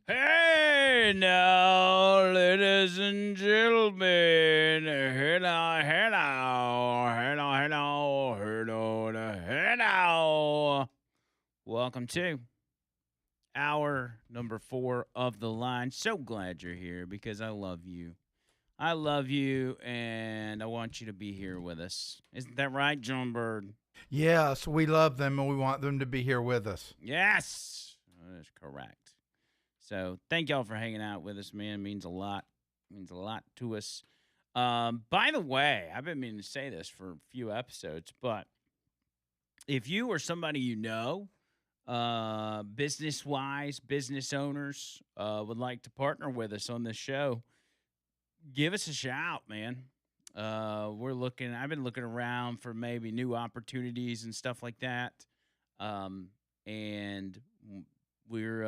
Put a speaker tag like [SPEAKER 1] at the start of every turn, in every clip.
[SPEAKER 1] Hey now, ladies and gentlemen. Hello, hello, hello, hello, hello, hello. Welcome to hour number 4 of the line. So glad you're here because I love you. I love you, and I want you to be here with us. Isn't that right, John Bird?
[SPEAKER 2] Yes, we love them and we want them to be here with us.
[SPEAKER 1] Yes, that is correct. So thank y'all for hanging out with us, man. It means a lot. It means a lot to us. By the way, I've been meaning to say this for a few episodes, but if you or somebody you know, business wise, business owners, would like to partner with us on this show, give us a shout, man. I've been looking around for maybe new opportunities and stuff like that. And we're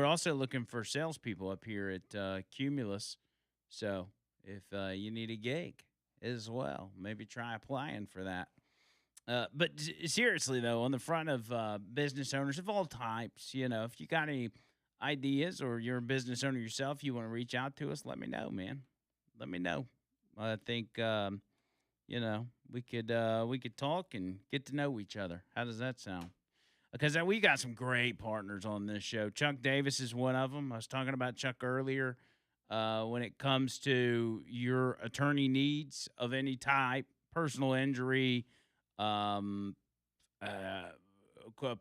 [SPEAKER 1] also looking for salespeople up here at Cumulus. So if you need a gig as well, maybe try applying for that. But seriously though, on the front of business owners of all types, if you got any ideas or you're a business owner yourself, you want to reach out to us, let me know, man. Let me know. I think we could talk and get to know each other. How does that sound? Because we got some great partners on this show. Chuck Davis is one of them. I was talking about Chuck earlier. When it comes to your attorney needs of any type, personal injury,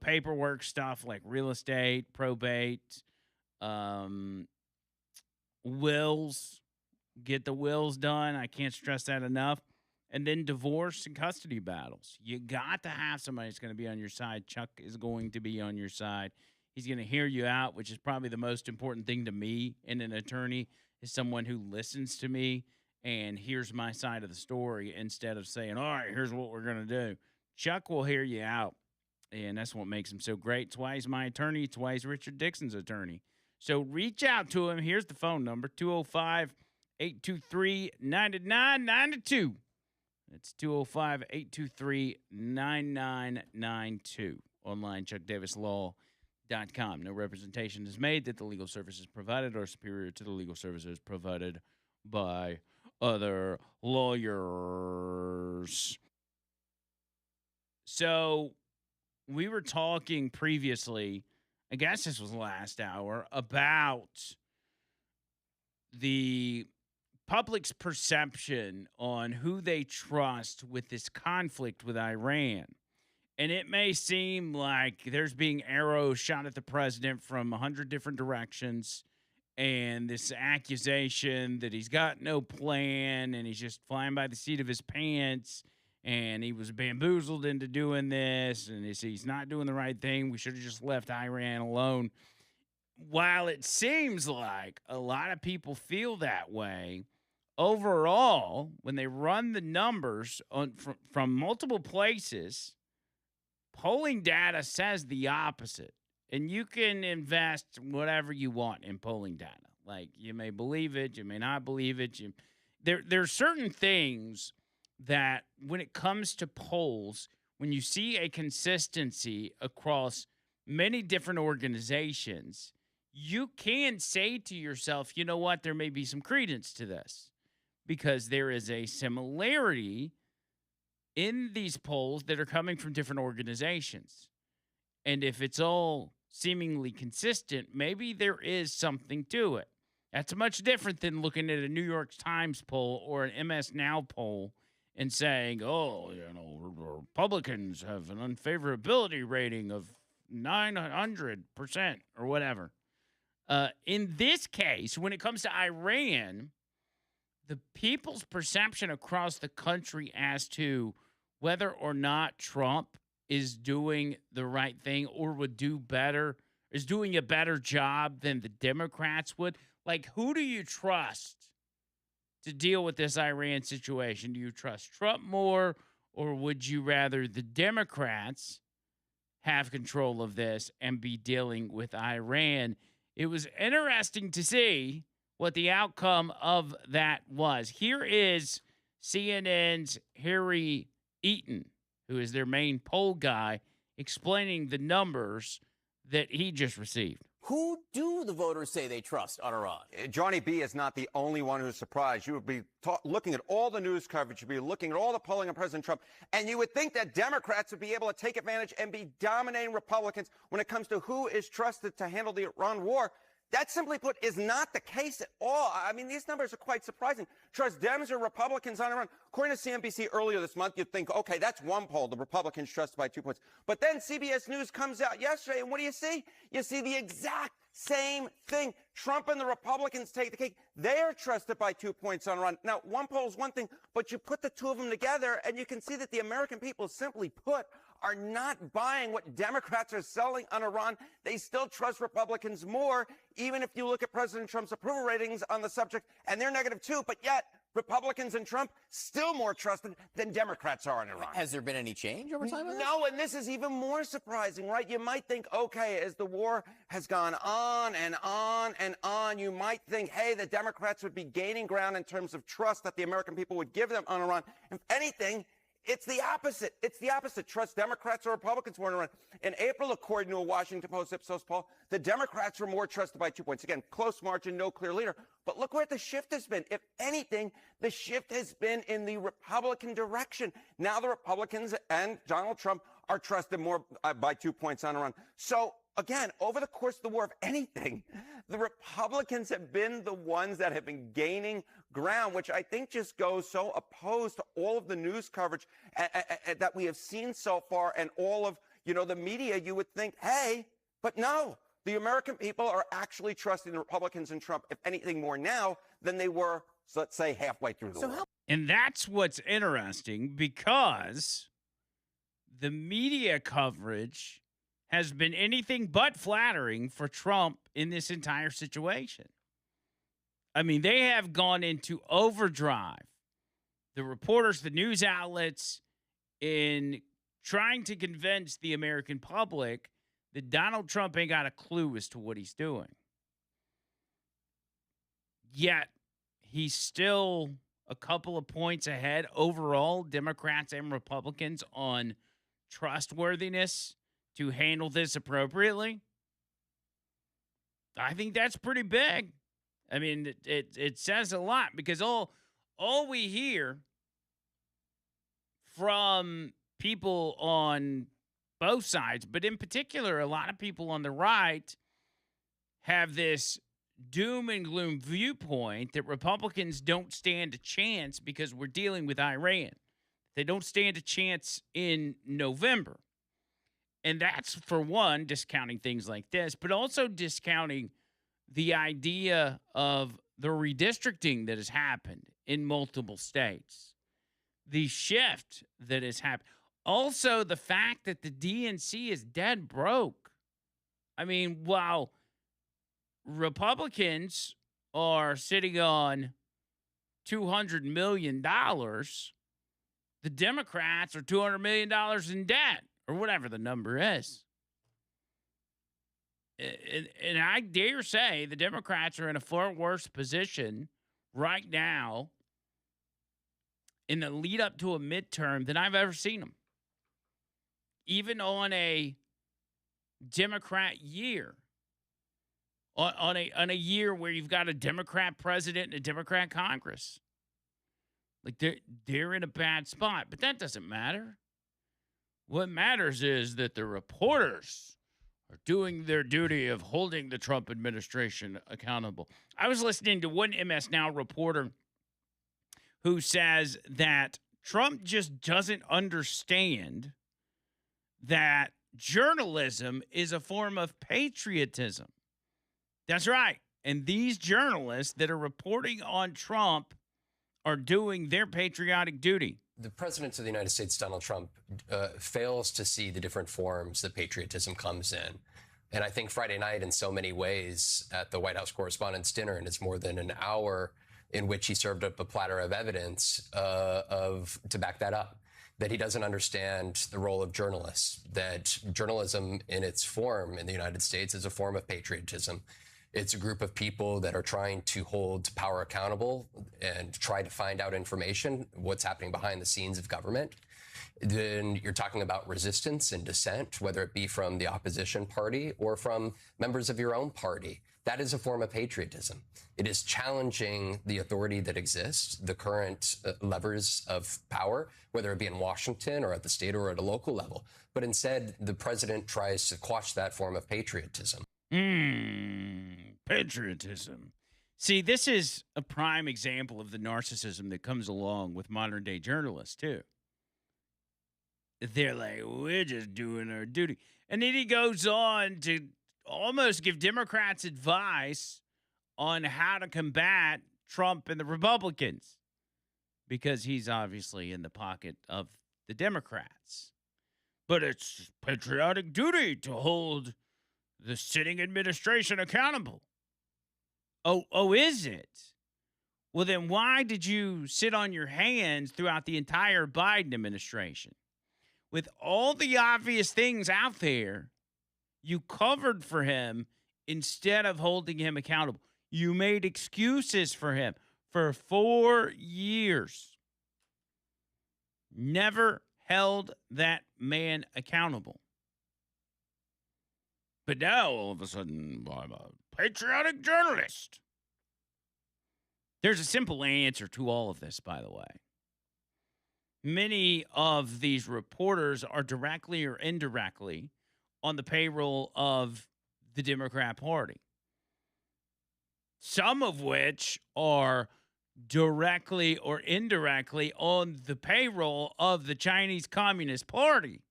[SPEAKER 1] paperwork stuff like real estate, probate, um, wills, get the wills done. I can't stress that enough. And then divorce and custody battles. You got to have somebody that's going to be on your side. Chuck is going to be on your side. He's going to hear you out, which is probably the most important thing to me in an attorney is someone who listens to me and hears my side of the story instead of saying, all right, here's what we're going to do. Chuck will hear you out, and that's what makes him so great. It's why he's my attorney. It's why he's Richard Dixon's attorney. So reach out to him. Here's the phone number, 205-823-9992. It's 205-823-9992. Online, chuckdavislaw.com. No representation is made that the legal services provided are superior to the legal services provided by other lawyers. So we were talking previously, I guess this was last hour, about the public's perception on who they trust with this conflict with Iran. And it may seem like there's being arrows shot at the president from 100 different directions, and this accusation that he's got no plan and he's just flying by the seat of his pants and he was bamboozled into doing this and he's not doing the right thing. We should have just left Iran alone. While it seems like a lot of people feel that way, overall, when they run the numbers from multiple places, polling data says the opposite. And you can invest whatever you want in polling data. Like, you may believe it, you may not believe it. There are certain things that when it comes to polls, when you see a consistency across many different organizations, you can say to yourself, you know what, there may be some credence to this because there is a similarity in these polls that are coming from different organizations. And if it's all seemingly consistent, maybe there is something to it. That's much different than looking at a New York Times poll or an MS Now poll and saying, oh, Republicans have an unfavorability rating of 900% or whatever. In this case, when it comes to Iran, the people's perception across the country as to whether or not Trump is doing the right thing or would do better, is doing a better job than the Democrats would. Like, who do you trust to deal with this Iran situation? Do you trust Trump more, or would you rather the Democrats have control of this and be dealing with Iran? It was interesting to see what the outcome of that was. Here is CNN's Harry Eaton, who is their main poll guy, explaining the numbers that he just received.
[SPEAKER 3] Who do the voters say they trust on Iran?
[SPEAKER 4] Johnny B is not the only one who's surprised. You would be looking at all the news coverage, you'd be looking at all the polling of President Trump, and you would think that Democrats would be able to take advantage and be dominating Republicans when it comes to who is trusted to handle the Iran war. That, simply put, is not the case at all. I mean, these numbers are quite surprising. Trust Dems or Republicans on Iran. According to CNBC earlier this month, you'd think, okay, that's one poll. The Republicans trusted by 2 points. But then CBS News comes out yesterday, and what do you see? You see the exact same thing. Trump and the Republicans take the cake. They are trusted by 2 points on Iran. Now, one poll is one thing, but you put the two of them together, and you can see that the American people, simply put, are not buying what Democrats are selling on Iran. They still trust Republicans more, even if you look at President Trump's approval ratings on the subject, and they're -2, but yet Republicans and Trump still more trusted than Democrats are in Iran.
[SPEAKER 3] Has there been any change over time?
[SPEAKER 4] No, and this is even more surprising, right? You might think, okay, as the war has gone on and on and on, you might think, hey, the Democrats would be gaining ground in terms of trust that the American people would give them on Iran. If anything, it's the opposite. It's the opposite. Trust Democrats or Republicans more in Iran. In April, according to a Washington Post Ipsos poll, the Democrats were more trusted by 2 points. Again, close margin, no clear leader. But look where the shift has been. If anything, the shift has been in the Republican direction. Now the Republicans and Donald Trump are trusted more by 2 points on Iran. So, again, over the course of the war, if anything, the Republicans have been the ones that have been gaining ground, which I think just goes so opposed to all of the news coverage that we have seen so far and all of, the media. You would think, hey, but no, the American people are actually trusting the Republicans and Trump, if anything, more now than they were, so let's say, halfway through the war.
[SPEAKER 1] And that's what's interesting, because the media coverage has been anything but flattering for Trump in this entire situation. I mean, they have gone into overdrive, the reporters, the news outlets, in trying to convince the American public that Donald Trump ain't got a clue as to what he's doing. Yet, he's still a couple of points ahead overall, Democrats and Republicans, on trustworthiness to handle this appropriately. I think that's pretty big. I mean, it says a lot, because all we hear from people on both sides, but in particular, a lot of people on the right, have this doom and gloom viewpoint that Republicans don't stand a chance because we're dealing with Iran. They don't stand a chance in November. And that's, for one, discounting things like this, but also discounting the idea of the redistricting that has happened in multiple states, the shift that has happened. Also, the fact that the DNC is dead broke. I mean, while Republicans are sitting on $200 million, the Democrats are $200 million in debt, or whatever the number is. And I dare say the Democrats are in a far worse position right now in the lead up to a midterm than I've ever seen them. Even on a Democrat year, on a year where you've got a Democrat president and a Democrat Congress. Like, they're in a bad spot, but that doesn't matter. What matters is that the reporters are doing their duty of holding the Trump administration accountable. I was listening to one MS Now reporter who says that Trump just doesn't understand that journalism is a form of patriotism. That's right. And these journalists that are reporting on Trump are doing their patriotic duty.
[SPEAKER 5] The president of the United States, Donald Trump, fails to see the different forms that patriotism comes in. And I think Friday night, in so many ways, at the White House Correspondents' Dinner, and it's more than an hour in which he served up a platter of evidence to back that up, that he doesn't understand the role of journalists, that journalism in its form in the United States is a form of patriotism. It's a group of people that are trying to hold power accountable and try to find out information, what's happening behind the scenes of government. Then you're talking about resistance and dissent, whether it be from the opposition party or from members of your own party. That is a form of patriotism. It is challenging the authority that exists, the current levers of power, whether it be in Washington or at the state or at a local level. But instead, the president tries to quash that form of patriotism.
[SPEAKER 1] Patriotism. See, this is a prime example of the narcissism that comes along with modern day journalists, too. They're like, we're just doing our duty. And then he goes on to almost give Democrats advice on how to combat Trump and the Republicans because he's obviously in the pocket of the Democrats. But it's patriotic duty to hold the sitting administration accountable. Oh, is it? Well, then why did you sit on your hands throughout the entire Biden administration? With all the obvious things out there, you covered for him instead of holding him accountable. You made excuses for him for 4 years. Never held that man accountable. But now, all of a sudden, I'm a patriotic journalist. There's a simple answer to all of this, by the way. Many of these reporters are directly or indirectly on the payroll of the Democrat Party. Some of which are directly or indirectly on the payroll of the Chinese Communist Party.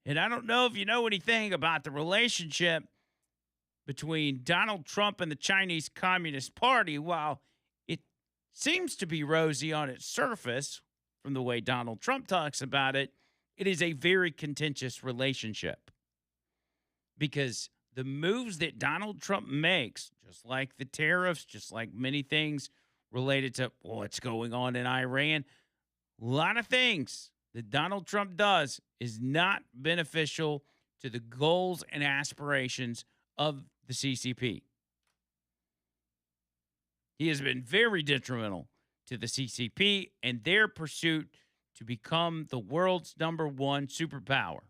[SPEAKER 1] And I don't know if you know anything about the relationship between Donald Trump and the Chinese Communist Party. While it seems to be rosy on its surface from the way Donald Trump talks about it, it is a very contentious relationship. Because the moves that Donald Trump makes, just like the tariffs, just like many things related to what's going on in Iran, a lot of things that Donald Trump does is not beneficial to the goals and aspirations of the CCP. He has been very detrimental to the CCP and their pursuit to become the world's #1 superpower.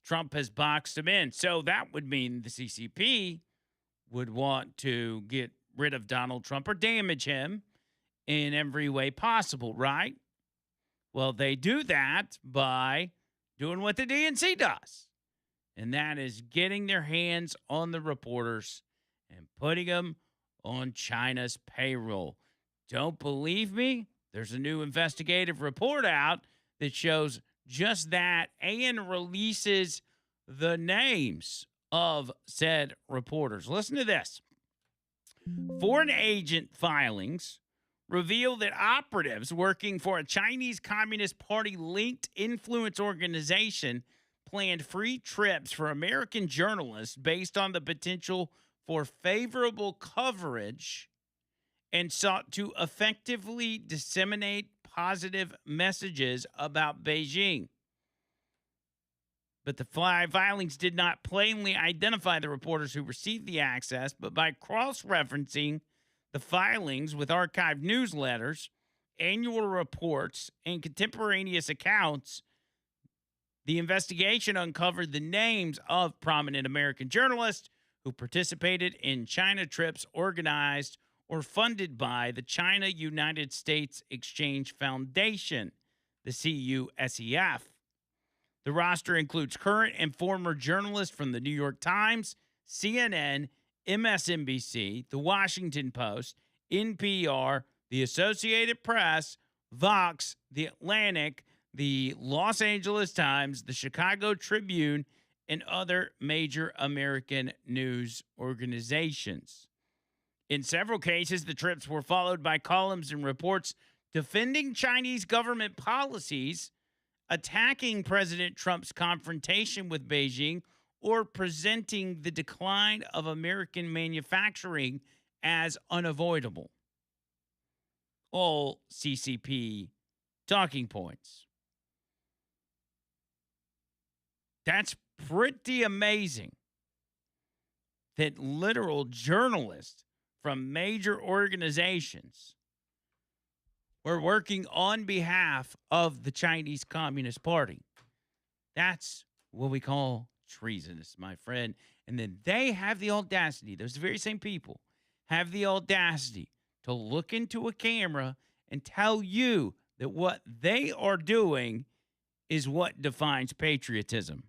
[SPEAKER 1] Trump has boxed him in. So that would mean the CCP would want to get rid of Donald Trump or damage him in every way possible, right? Well, they do that by doing what the DNC does. And that is getting their hands on the reporters and putting them on China's payroll. Don't believe me? There's a new investigative report out that shows just that and releases the names of said reporters. Listen to this. Foreign agent filings reveal that operatives working for a Chinese Communist Party-linked influence organization planned free trips for American journalists based on the potential for favorable coverage and sought to effectively disseminate positive messages about Beijing. But the filings did not plainly identify the reporters who received the access, but by cross-referencing the filings with archived newsletters, annual reports, and contemporaneous accounts, the investigation uncovered the names of prominent American journalists who participated in China trips organized or funded by the China United States Exchange Foundation, the CUSEF. The roster includes current and former journalists from the New York Times, CNN, MSNBC, The Washington Post, NPR, The Associated Press, Vox, The Atlantic, The Los Angeles Times, The Chicago Tribune, and other major American news organizations. In several cases, the trips were followed by columns and reports defending Chinese government policies, attacking President Trump's confrontation with Beijing, or presenting the decline of American manufacturing as unavoidable. All CCP talking points. That's pretty amazing that literal journalists from major organizations We're working on behalf of the Chinese Communist Party. That's what we call treasonous, my friend. And then they have the audacity, those very same people have the audacity to look into a camera and tell you that what they are doing is what defines patriotism.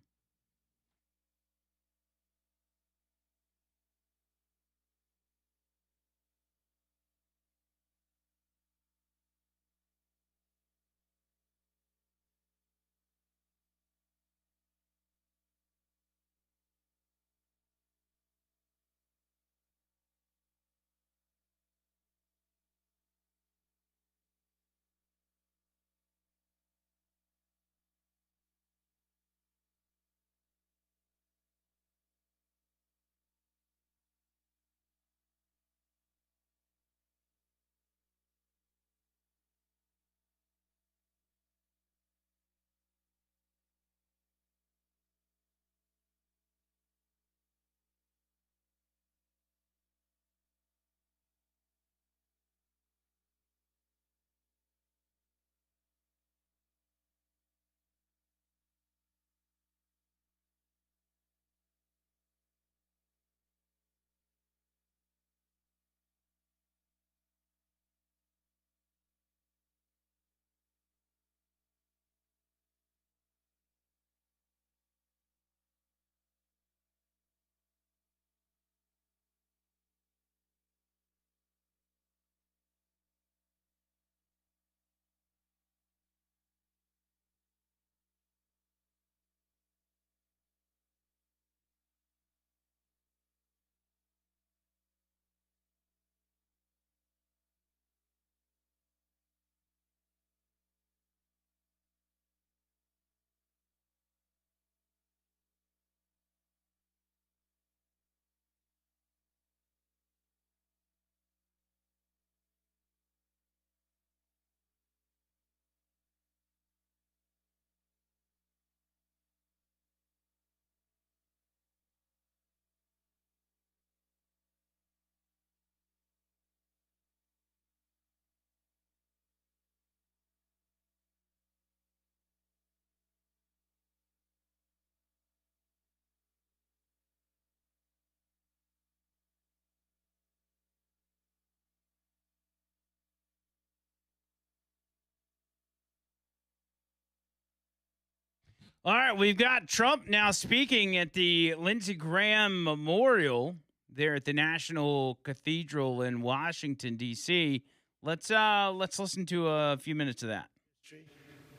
[SPEAKER 1] All right, we've got Trump now speaking at the Lindsey Graham Memorial there at the National Cathedral in Washington D.C. Let's listen to a few minutes of that.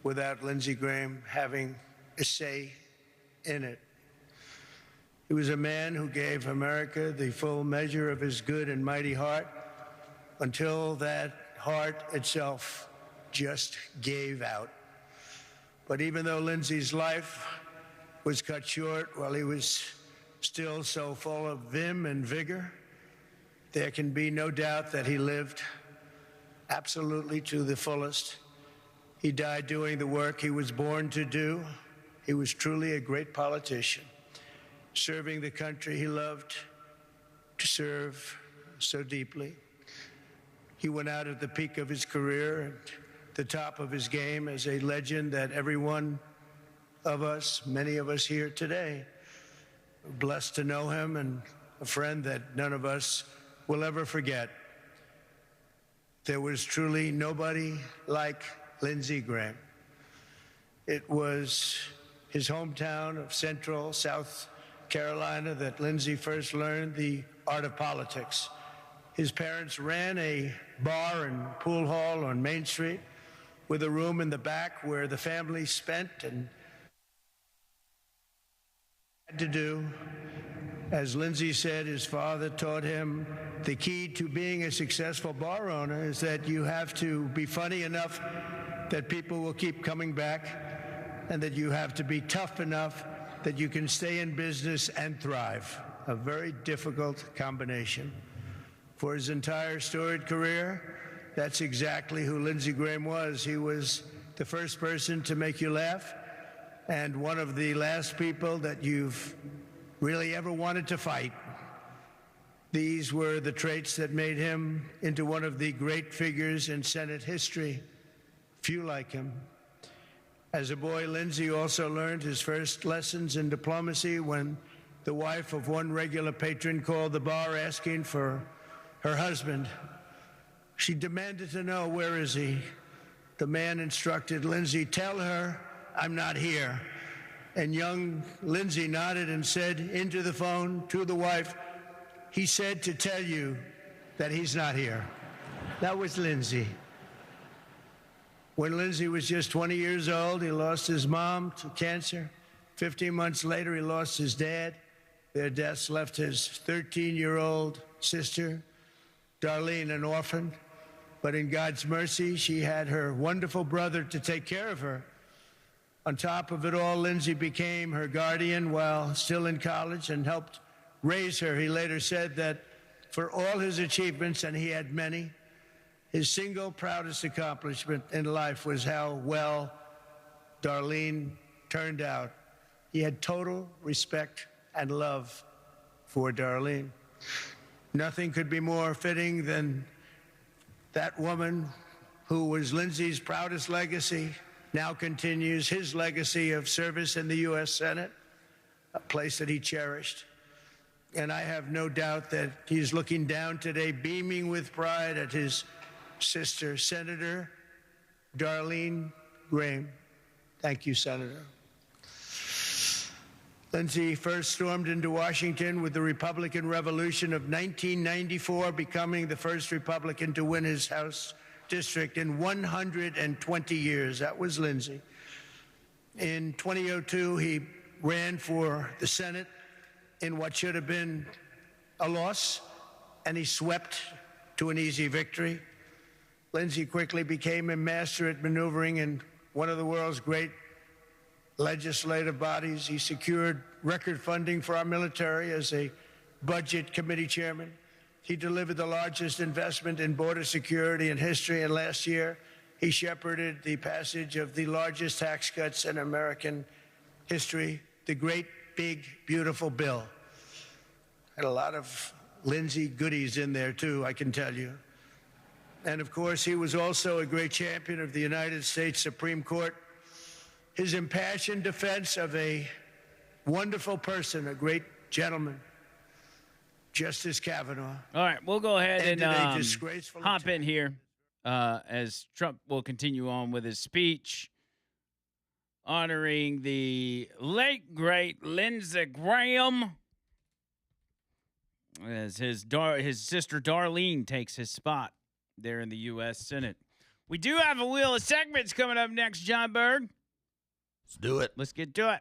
[SPEAKER 6] Without Lindsey Graham having a say in it. He was a man who gave America the full measure of his good and mighty heart until that heart itself just gave out. But even though Lindsey's life was cut short while he was still so full of vim and vigor, there can be no doubt that he lived absolutely to the fullest. He died doing the work he was born to do. He was truly a great politician, serving the country he loved to serve so deeply. He went out at the peak of his career and the top of his game as a legend that every one of us, many of us here today, are blessed to know him, and a friend that none of us will ever forget. There was truly nobody like Lindsey Graham. It was his hometown of Central South Carolina that Lindsey first learned the art of politics. His parents ran a bar and pool hall on Main Street with a room in the back where the family spent and had to do. As Lindsey said, his father taught him the key to being a successful bar owner is that you have to be funny enough that people will keep coming back, and that you have to be tough enough that you can stay in business and thrive. A very difficult combination. For his entire storied career, that's exactly who Lindsey Graham was. He was the first person to make you laugh, and one of the last people that you've really ever wanted to fight. These were the traits that made him into one of the great figures in Senate history. Few like him. As a boy, Lindsey also learned his first lessons in diplomacy when the wife of one regular patron called the bar asking for her husband. She demanded to know, where is he? The man instructed Lindsey, tell her I'm not here. And young Lindsey nodded and said into the phone to the wife, he said to tell you that he's not here. That was Lindsey. When Lindsey was just 20 years old, he lost his mom to cancer. 15 months later, he lost his dad. Their deaths left his 13-year-old sister, Darlene, an orphan. But in God's mercy, she had her wonderful brother to take care of her. On top of it all, Lindsey became her guardian while still in college and helped raise her. He later said that for all his achievements, and he had many, his single proudest accomplishment in life was how well Darlene turned out. He had total respect and love for Darlene. Nothing could be more fitting than that woman who was Lindsey's proudest legacy now continues his legacy of service in the U.S. Senate, a place that he cherished. And I have no doubt that he's looking down today, beaming with pride at his sister, Senator Darlene Graham. Thank you, Senator. Lindsey first stormed into Washington with the Republican Revolution of 1994, becoming the first Republican to win his House district in 120 years. That was Lindsey. In 2002, he ran for the Senate in what should have been a loss, and he swept to an easy victory. Lindsey quickly became a master at maneuvering in one of the world's great legislative bodies. He secured record funding for our military as a budget committee chairman. He delivered the largest investment in border security in history, and last year he shepherded the passage of the largest tax cuts in American history, the great, big, beautiful bill. Had a lot of Lindsey goodies in there, too, I can tell you. And, of course, he was also a great champion of the United States Supreme Court. His impassioned defense of a wonderful person, a great gentleman, Justice Kavanaugh.
[SPEAKER 1] All right, we'll go ahead and
[SPEAKER 6] a disgraceful
[SPEAKER 1] hop
[SPEAKER 6] attack.
[SPEAKER 1] in here as Trump will continue on with his speech honoring the late, great Lindsey Graham as his sister Darlene takes his spot there in the U.S. Senate. We do have a wheel of segments coming up next, John Berg.
[SPEAKER 3] Let's do it.
[SPEAKER 1] Let's get to it.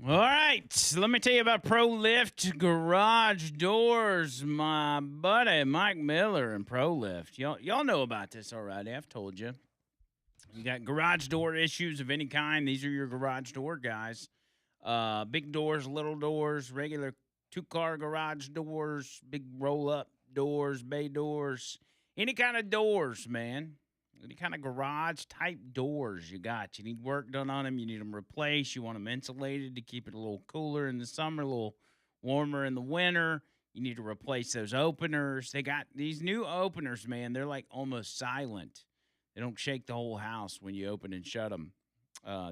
[SPEAKER 1] All right, so let me tell you about Pro Lift Garage Doors. My buddy Mike Miller and Pro Lift. Y'all know about this already. I've told you. You got garage door issues of any kind. These are your garage door guys. Big doors, little doors, regular 2-car garage doors, big roll-up doors, bay doors, any kind of doors, man. Any kind of garage-type doors you got. You need work done on them. You need them replaced. You want them insulated to keep it a little cooler in the summer, a little warmer in the winter. You need to replace those openers. They got these new openers, man. They're like almost silent. They don't shake the whole house when you open and shut them.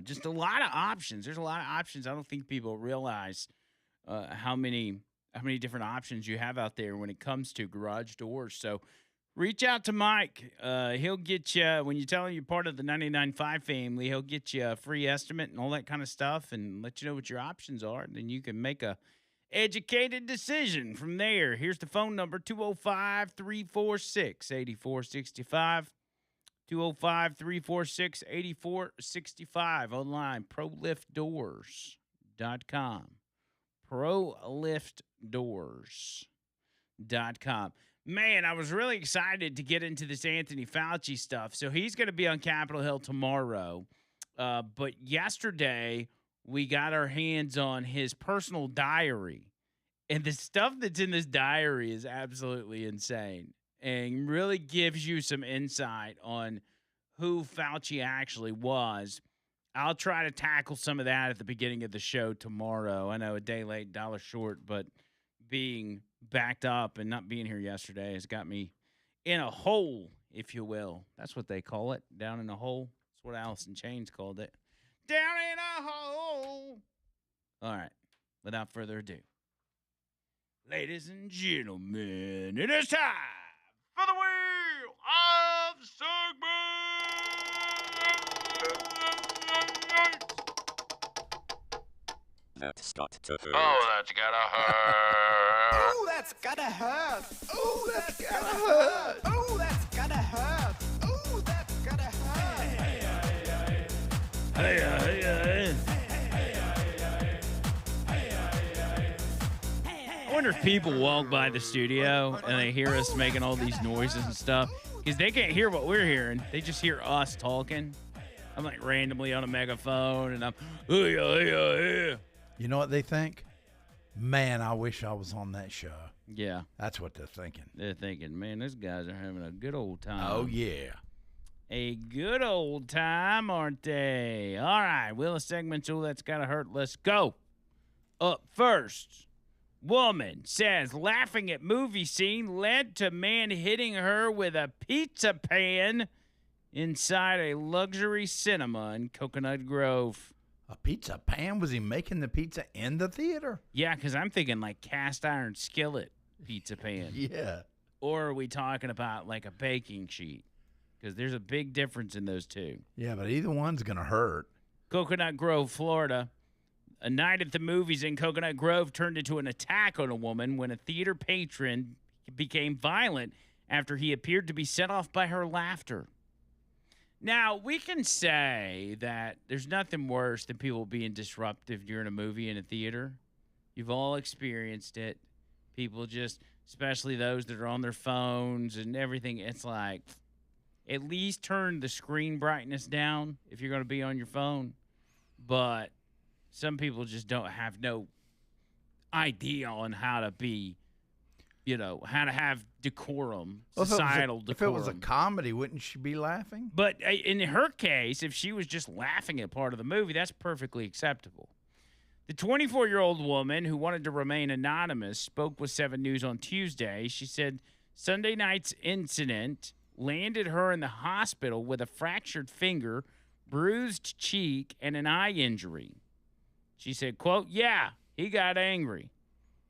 [SPEAKER 1] Just a lot of options. There's a lot of options. I don't think people realize how many different options you have out there when it comes to garage doors. So reach out to Mike. He'll get you, when you tell him you're part of the 99.5 family, he'll get you a free estimate and all that kind of stuff and let you know what your options are. And then you can make a educated decision from there. Here's the phone number, 205-346-8465. 205-346-8465. Online, proliftdoors.com. Proliftdoors.com. Man, I was really excited to get into this Anthony Fauci stuff. So he's going to be on Capitol Hill tomorrow. But yesterday, we got our hands on his personal diary. And the stuff that's in this diary is absolutely insane and really gives you some insight on who Fauci actually was. I'll try to tackle some of that at the beginning of the show tomorrow. I know a day late, dollar short, but being backed up and not being here yesterday has got me in a hole, if you will. That's what they call it, down in a hole. That's what Alice in Chains called it. Down in a hole. All right, without further ado, ladies and gentlemen, it is time for the Wheel of Segment.
[SPEAKER 7] That's got to hurt.
[SPEAKER 1] Oh, that's gotta hurt.
[SPEAKER 8] Oh, that's gotta hurt. Oh, that's gotta hurt. Oh, that's gotta hurt. Oh, that's gotta hurt.
[SPEAKER 1] Hey, I wonder if people walk by the studio and they hear us making all these noises and stuff because they can't hear what we're hearing. They just hear us talking. I'm like randomly on a megaphone and I'm, yeah.
[SPEAKER 2] You know what they think? Man, I wish I was on that show.
[SPEAKER 1] Yeah.
[SPEAKER 2] That's what they're thinking.
[SPEAKER 1] They're thinking, man, these guys are having a good old time.
[SPEAKER 2] Oh, yeah.
[SPEAKER 1] A good old time, aren't they? All right, Wheel of Segments. Oh, that's gotta hurt. Let's go. Up first. Woman says laughing at movie scene led to man hitting her with a pizza pan inside a luxury cinema in Coconut Grove.
[SPEAKER 2] A pizza pan? Was he making the pizza in the theater?
[SPEAKER 1] Yeah, because I'm thinking like cast iron skillet pizza pan.
[SPEAKER 2] Yeah.
[SPEAKER 1] Or are we talking about like a baking sheet? Because there's a big difference in those two.
[SPEAKER 2] Yeah, but either one's going to hurt.
[SPEAKER 1] Coconut Grove, Florida. A night at the movies in Coconut Grove turned into an attack on a woman when a theater patron became violent after he appeared to be set off by her laughter. Now, we can say that there's nothing worse than people being disruptive during a movie in a theater. You've all experienced it. People just, especially those that are on their phones and everything, it's like, at least turn the screen brightness down if you're going to be on your phone. But some people just don't have no idea on how to be, how to have decorum, societal decorum.
[SPEAKER 2] If it was a comedy, wouldn't she be laughing?
[SPEAKER 1] But in her case, if she was just laughing at part of the movie, that's perfectly acceptable. The 24-year-old woman who wanted to remain anonymous spoke with 7 News on Tuesday. She said Sunday night's incident landed her in the hospital with a fractured finger, bruised cheek, and an eye injury. She said, quote, "Yeah, he got angry."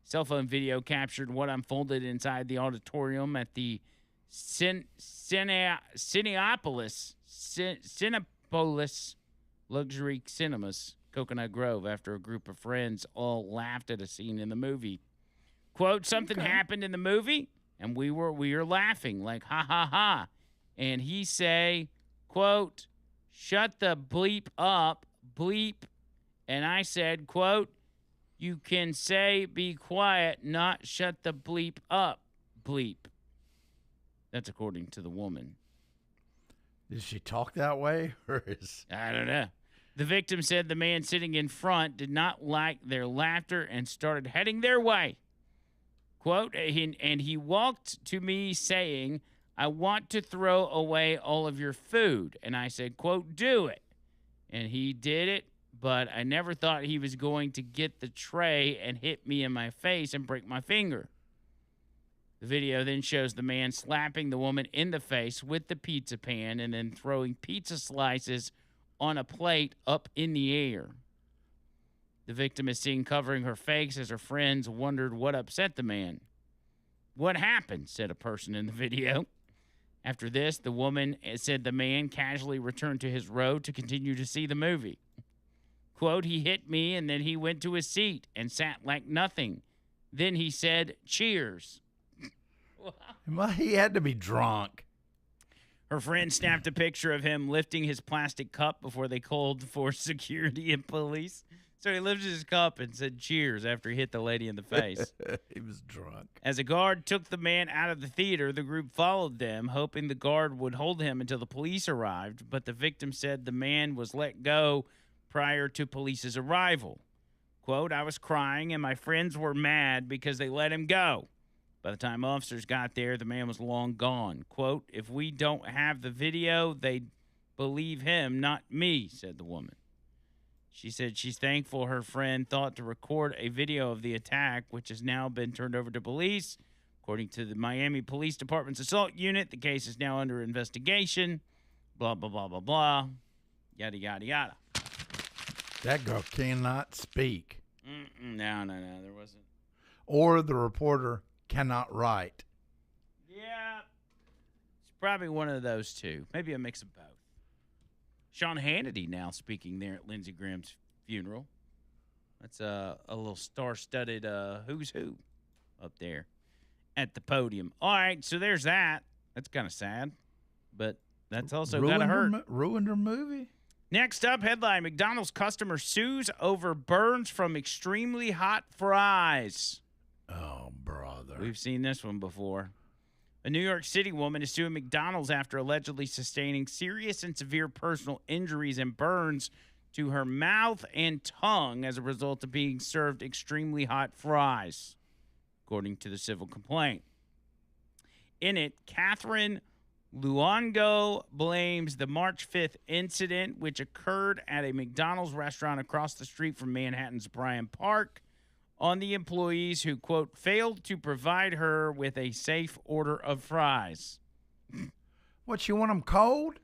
[SPEAKER 1] Cell phone video captured what unfolded inside the auditorium at the Cinepolis Luxury Cinemas, Coconut Grove, after a group of friends all laughed at a scene in the movie. Quote, "Something happened in the movie, and we were laughing, like, ha, ha, ha." And he say, quote, "Shut the bleep up, bleep And I said, quote, "You can say be quiet, not shut the bleep up, bleep." That's according to the woman.
[SPEAKER 2] Did she talk that way? Or is
[SPEAKER 1] I don't know. The victim said the man sitting in front did not like their laughter and started heading their way. Quote, and he walked to me saying, "I want to throw away all of your food." And I said, quote, "Do it." And he did it, but I never thought he was going to get the tray and hit me in my face and break my finger. The video then shows the man slapping the woman in the face with the pizza pan and then throwing pizza slices on a plate up in the air. The victim is seen covering her face as her friends wondered what upset the man. "What happened?" said a person in the video. After this, the woman said the man casually returned to his row to continue to see the movie. Quote, "He hit me and then he went to his seat and sat like nothing. Then he said, 'Cheers.'"
[SPEAKER 2] well, he had to be drunk.
[SPEAKER 1] Her friend snapped a picture of him lifting his plastic cup before they called for security and police. So he lifted his cup and said cheers after he hit the lady in the face.
[SPEAKER 2] He was drunk.
[SPEAKER 1] As a guard took the man out of the theater, the group followed them, hoping the guard would hold him until the police arrived. But the victim said the man was let go prior to police's arrival. Quote, "I was crying and my friends were mad because they let him go. By the time officers got there, the man was long gone." Quote, "If we don't have the video, they believe him, not me," said the woman. She said she's thankful her friend thought to record a video of the attack, which has now been turned over to police. According to the Miami Police Department's assault unit, the case is now under investigation. Blah, blah, blah, blah, blah. Yada, yada, yada.
[SPEAKER 2] That girl cannot speak.
[SPEAKER 1] No, there wasn't.
[SPEAKER 2] Or the reporter cannot write.
[SPEAKER 1] Yeah, it's probably one of those two. Maybe a mix of both. Sean Hannity now speaking there at Lindsey Graham's funeral. That's a little star-studded who's who up there at the podium. All right, so there's that. That's kind of sad, but that's also got to hurt.
[SPEAKER 2] Ruined her movie?
[SPEAKER 1] Next up, headline, McDonald's customer sues over burns from extremely hot fries.
[SPEAKER 2] Oh, brother.
[SPEAKER 1] We've seen this one before. A New York City woman is suing McDonald's after allegedly sustaining serious and severe personal injuries and burns to her mouth and tongue as a result of being served extremely hot fries, according to the civil complaint. In it, Catherine Luongo blames the March 5th incident, which occurred at a McDonald's restaurant across the street from Manhattan's Bryant Park, on the employees who, quote, failed to provide her with a safe order of fries.
[SPEAKER 2] What, you want them cold?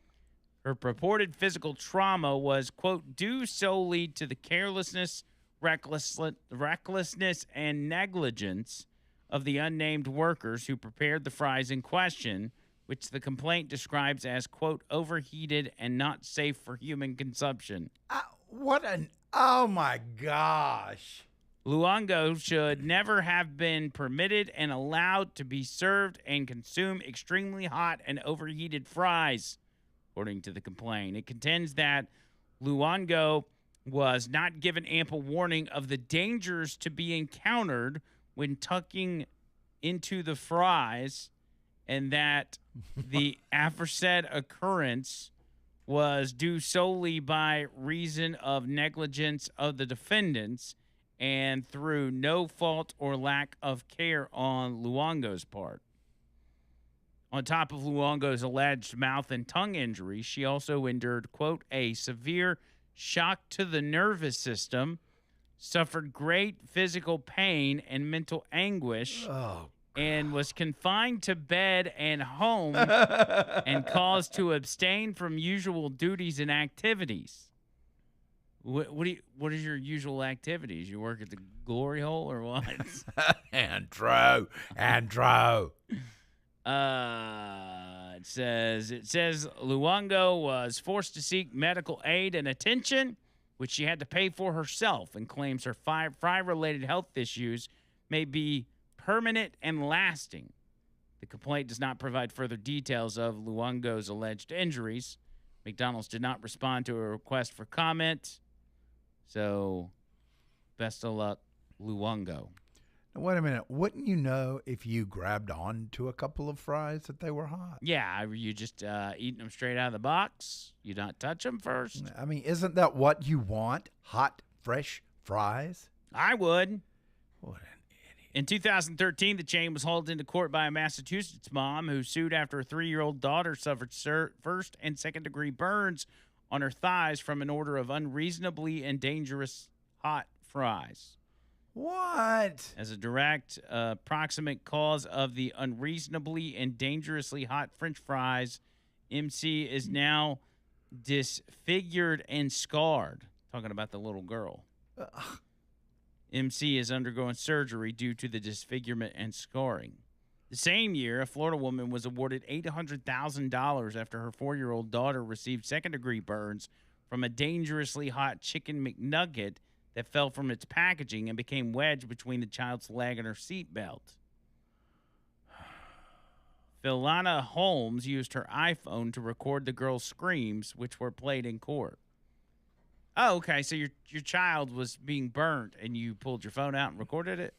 [SPEAKER 1] Her purported physical trauma was, quote, due solely to the carelessness, recklessness, and negligence of the unnamed workers who prepared the fries in question, which the complaint describes as, quote, overheated and not safe for human consumption.
[SPEAKER 2] Oh, my gosh.
[SPEAKER 1] Luongo should never have been permitted and allowed to be served and consume extremely hot and overheated fries, according to the complaint. It contends that Luongo was not given ample warning of the dangers to be encountered when tucking into the fries, and that the aforesaid occurrence was due solely by reason of negligence of the defendants and through no fault or lack of care on Luongo's part. On top of Luongo's alleged mouth and tongue injuries, she also endured, quote, a severe shock to the nervous system, suffered great physical pain and mental anguish, and was confined to bed and home and caused to abstain from usual duties and activities. What is your usual activities? You work at the glory hole or what?
[SPEAKER 2] Andrew.
[SPEAKER 1] It says Luongo was forced to seek medical aid and attention, which she had to pay for herself, and claims her fry-related health issues may be permanent and lasting. The complaint does not provide further details of Luongo's alleged injuries. McDonald's did not respond to a request for comment. So, best of luck, Luongo.
[SPEAKER 2] Now, wait a minute. Wouldn't you know if you grabbed onto a couple of fries that they were hot?
[SPEAKER 1] Yeah, you just eating them straight out of the box. You not touch them first.
[SPEAKER 2] I mean, isn't that what you want? Hot, fresh fries?
[SPEAKER 1] I would.
[SPEAKER 2] What an
[SPEAKER 1] In 2013, the chain was hauled into court by a Massachusetts mom who sued after a 3-year-old daughter suffered first and second-degree burns on her thighs from an order of unreasonably and dangerous hot fries.
[SPEAKER 2] What?
[SPEAKER 1] As a direct proximate cause of the unreasonably and dangerously hot French fries, MC is now disfigured and scarred. Talking about the little girl. MC is undergoing surgery due to the disfigurement and scarring. The same year, a Florida woman was awarded $800,000 after her 4-year-old daughter received second-degree burns from a dangerously hot chicken McNugget that fell from its packaging and became wedged between the child's leg and her seatbelt. Philana Holmes used her iPhone to record the girl's screams, which were played in court. Oh, okay. So your child was being burnt, and you pulled your phone out and recorded it?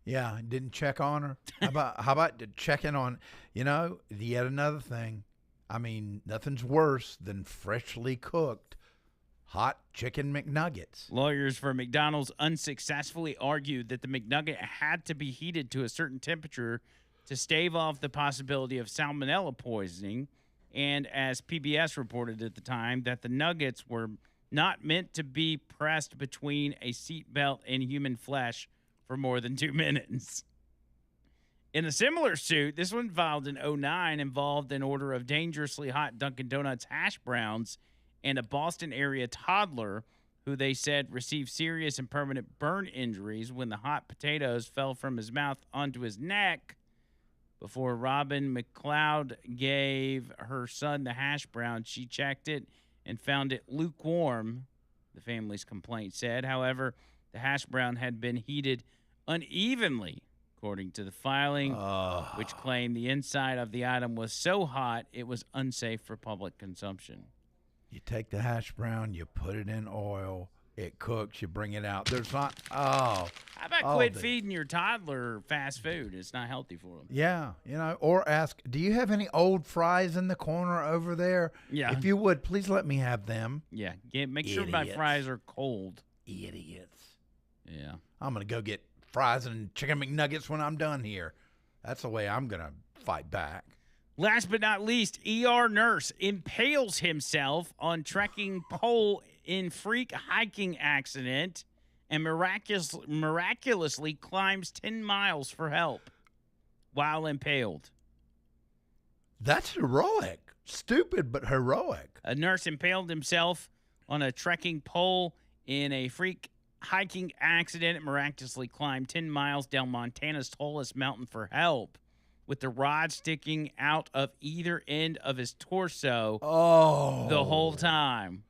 [SPEAKER 2] Yeah, didn't check on her. How about checking on, yet another thing. I mean, nothing's worse than freshly cooked hot chicken McNuggets.
[SPEAKER 1] Lawyers for McDonald's unsuccessfully argued that the McNugget had to be heated to a certain temperature to stave off the possibility of salmonella poisoning, and as PBS reported at the time, that the nuggets were not meant to be pressed between a seatbelt and human flesh for more than 2 minutes. In a similar suit, this one filed in 2009, involved an order of dangerously hot Dunkin' Donuts hash browns and a Boston area toddler who they said received serious and permanent burn injuries when the hot potatoes fell from his mouth onto his neck. Before Robin McLeod gave her son the hash brown, she checked it and found it lukewarm, the family's complaint said. However, the hash brown had been heated unevenly, according to the filing, which claimed the inside of the item was so hot it was unsafe for public consumption.
[SPEAKER 2] You take the hash brown, you put it in oil, it cooks, you bring it out. There's not, How
[SPEAKER 1] about quit feeding your toddler fast food? It's not healthy for them.
[SPEAKER 2] Yeah, or ask, do you have any old fries in the corner over there?
[SPEAKER 1] Yeah.
[SPEAKER 2] If you would, please let me have them.
[SPEAKER 1] Yeah, make sure my fries are cold.
[SPEAKER 2] Idiots.
[SPEAKER 1] Yeah.
[SPEAKER 2] I'm going to go get fries and chicken McNuggets when I'm done here. That's the way I'm going to fight back.
[SPEAKER 1] Last but not least, ER nurse impales himself on trekking pole in freak hiking accident and miraculously climbs 10 miles for help while impaled.
[SPEAKER 2] That's heroic. Stupid, but heroic.
[SPEAKER 1] A nurse impaled himself on a trekking pole in a freak hiking accident and miraculously climbed 10 miles down Montana's tallest mountain for help, with the rod sticking out of either end of his torso the whole time.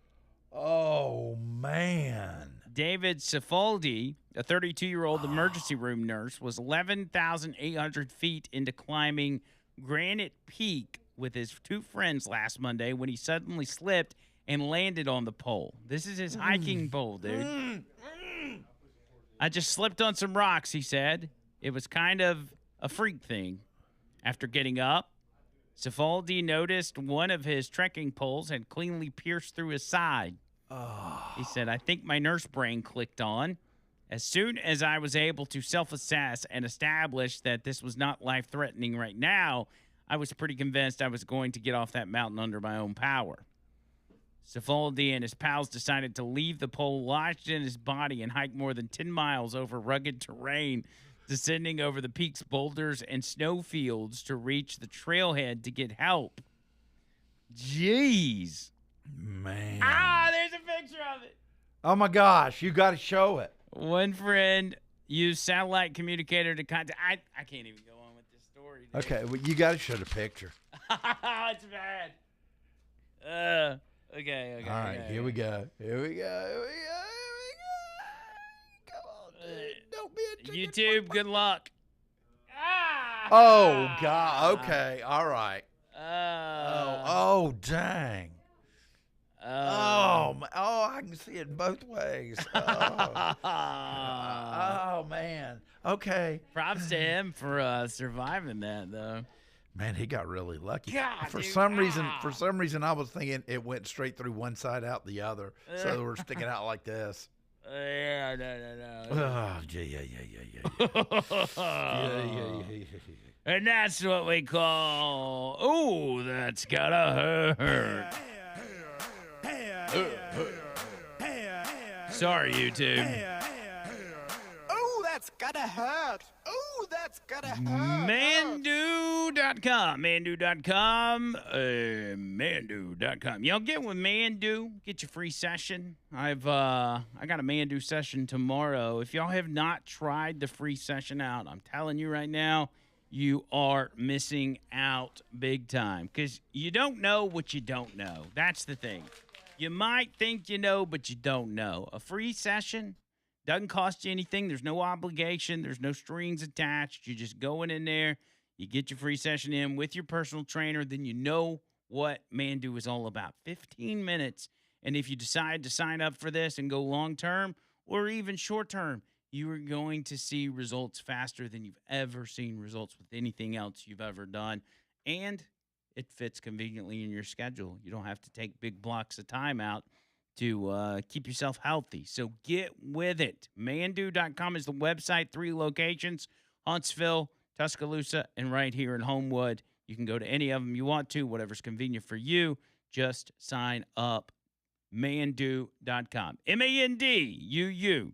[SPEAKER 2] Oh, man.
[SPEAKER 1] David Cifaldi, a 32-year-old emergency room nurse, was 11,800 feet into climbing Granite Peak with his 2 friends last Monday when he suddenly slipped and landed on the pole. This is his hiking pole, dude. I just slipped on some rocks, he said. It was kind of a freak thing. After getting up, Cifaldi noticed one of his trekking poles had cleanly pierced through his side. He said, I think my nurse brain clicked on. As soon as I was able to self-assess and establish that this was not life-threatening right now, I was pretty convinced I was going to get off that mountain under my own power. Cifaldi and his pals decided to leave the pole lodged in his body and hike more than 10 miles over rugged terrain, descending over the peak's boulders and snowfields to reach the trailhead to get help. Jeez.
[SPEAKER 2] Man.
[SPEAKER 1] There's a picture of it.
[SPEAKER 2] Oh, my gosh. You got to show it.
[SPEAKER 1] One friend used satellite communicator to contact. I can't even go on with this story, dude.
[SPEAKER 2] Okay, well, you got to show the picture.
[SPEAKER 1] It's bad. Okay.
[SPEAKER 2] All right, here we go. Here we go. Come on, dude. Don't be a chicken.
[SPEAKER 1] YouTube, good luck.
[SPEAKER 2] Oh, God. Okay. All right.
[SPEAKER 1] Oh.
[SPEAKER 2] Oh, dang.
[SPEAKER 1] Oh.
[SPEAKER 2] I can see it both ways. Oh, man. Okay.
[SPEAKER 1] Props to him for surviving that, though.
[SPEAKER 2] Man, he got really lucky.
[SPEAKER 1] God,
[SPEAKER 2] for
[SPEAKER 1] dude,
[SPEAKER 2] some reason, I was thinking it went straight through one side out the other, so we're sticking out like this.
[SPEAKER 1] Yeah, no.
[SPEAKER 2] Oh, yeah.
[SPEAKER 1] And that's what we call, ooh, that's gotta hurt. Sorry, YouTube.
[SPEAKER 8] Oh, that's gotta hurt. Oh, that's gotta hurt.
[SPEAKER 1] Mandu.com. Mandu.com. Y'all get with Mandu. Get your free session. I got a Mandu session tomorrow. If y'all have not tried the free session out, I'm telling you right now, you are missing out big time because you don't know what you don't know. That's the thing. You might think you know, but you don't know. A free session doesn't cost you anything. There's no obligation. There's no strings attached. You're just going in there. You get your free session in with your personal trainer. Then you know what Mandu is all about. 15 minutes. And if you decide to sign up for this and go long term or even short term, you are going to see results faster than you've ever seen results with anything else you've ever done. And it fits conveniently in your schedule. You don't have to take big blocks of time out to keep yourself healthy. So get with it. Mandu.com is the website. 3 locations, Huntsville, Tuscaloosa, and right here in Homewood. You can go to any of them you want to, whatever's convenient for you. Just sign up. Mandu.com. MANDUU.com.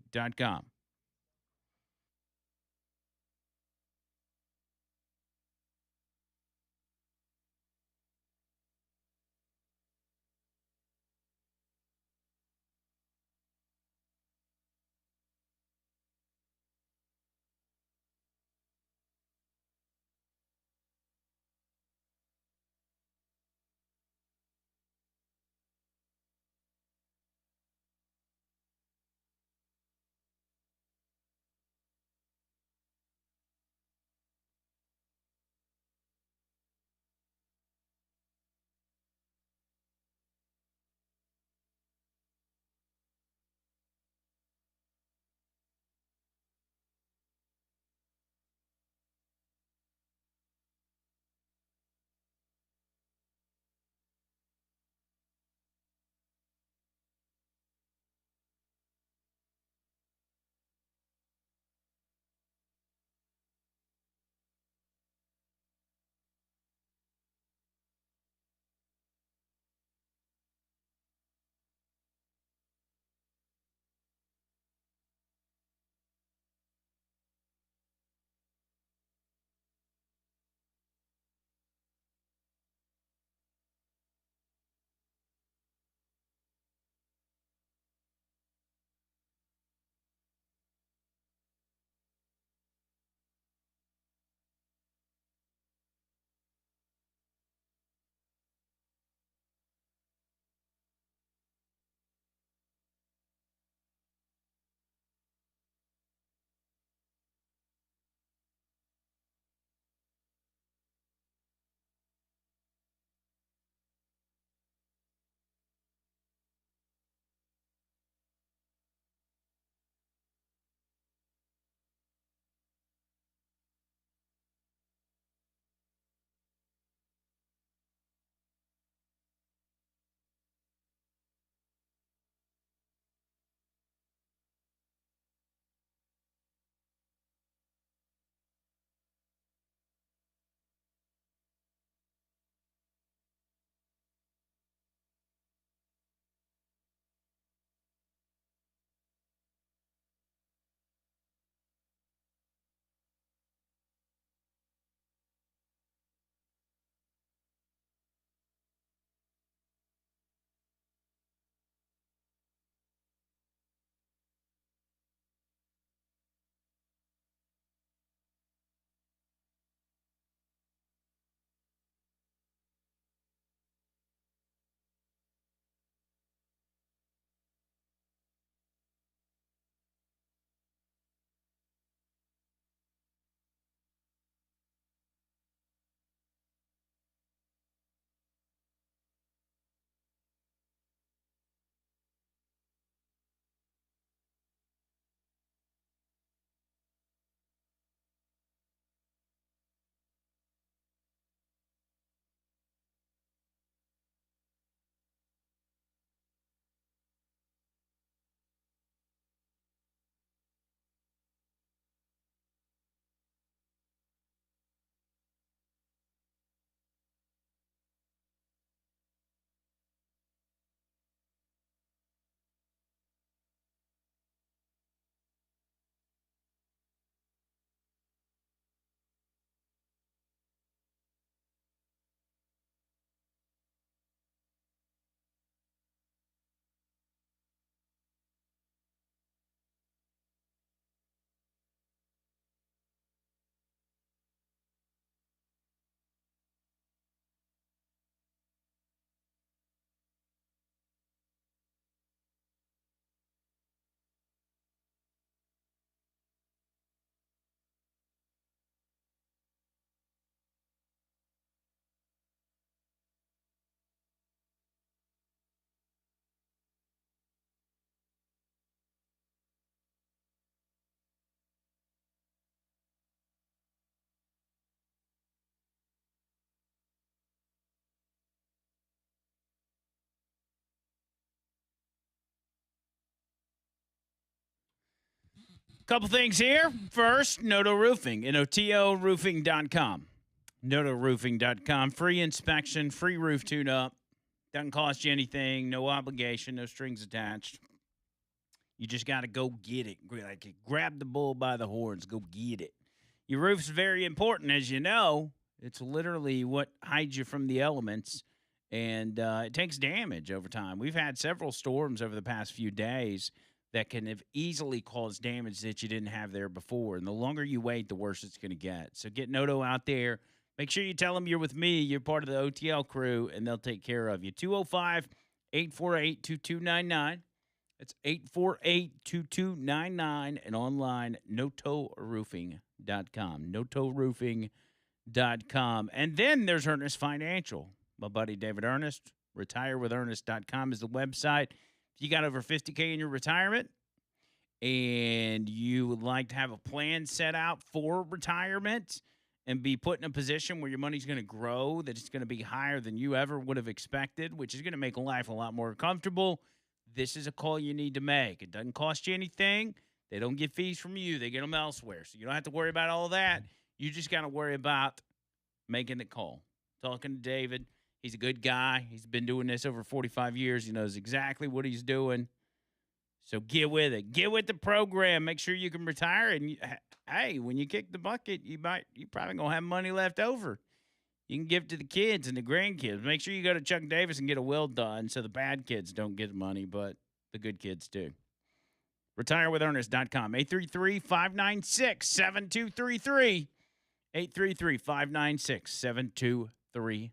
[SPEAKER 1] Couple things here. First, Noto Roofing, NOTOroofing.com. NOTOroofing.com. Free inspection, free roof tune-up. Doesn't cost you anything, no obligation, no strings attached. You just got to go get it. Like, grab the bull by the horns. Go get it. Your roof's very important, as you know. It's literally what hides you from the elements, and it takes damage over time. We've had several storms over the past few days that can have easily caused damage that you didn't have there before. And the longer you wait, the worse it's going to get. So get Noto out there. Make sure you tell them you're with me. You're part of the OTL crew, and they'll take care of you. 205-848-2299. That's 848-2299. And online, NOTOroofing.com. NOTOroofing.com. And then there's Ernest Financial. My buddy David Ernest. RetireWithErnest.com is the website. If you got over $50K in your retirement and you would like to have a plan set out for retirement and be put in a position where your money's going to grow, that it's going to be higher than you ever would have expected, which is going to make life a lot more comfortable, this is a call you need to make. It doesn't cost you anything. They don't get fees from you. They get them elsewhere. So you don't have to worry about all that. You just got to worry about making the call. Talking to David. He's a good guy. He's been doing this over 45 years. He knows exactly what he's doing. So get with it. Get with the program. Make sure you can retire. And hey, when you kick the bucket, you probably gonna have money left over. You can give to the kids and the grandkids. Make sure you go to Chuck Davis and get a will done so the bad kids don't get money, but the good kids do. RetireWithErnest.com. 833-596-7233. 833-596-7233.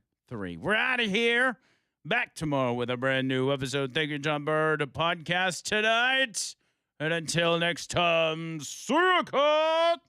[SPEAKER 1] We're out of here. Back tomorrow with a brand new episode. Thank you, John Bird, a podcast tonight. And until next time, see you, Cook.